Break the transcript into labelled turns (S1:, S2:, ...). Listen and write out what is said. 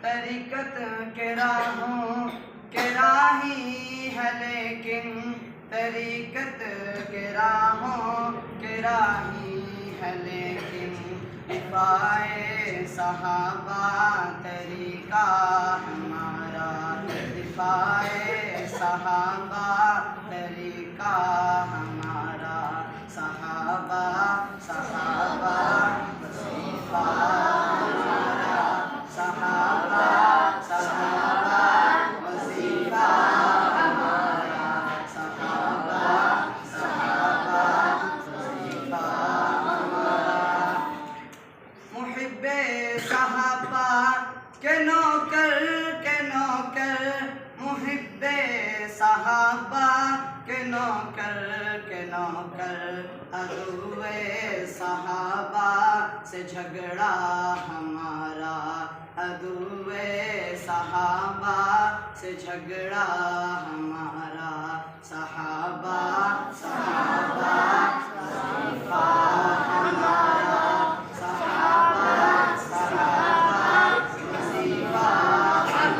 S1: طریقت کے راہوں کے راہی ہے لیکن طریقت کے راہوں کے راہی ہے لیکن دفاع صحابہ طریقہ ہمارا دفاع صحابہ طریقہ ہمارا صحابہ صحابہ وظیفہ ہمارا صحابہ صحابہ وظیفہ ہمارا صحابہ صحابہ وظیفہ ہمارا محب صحابہ کے نوکر محب صحابہ کے نوکر عدو صحابہ سے جھگڑا ہمارا عدو صحابہ سے جھگڑا ہمارا صحابہ صحابہ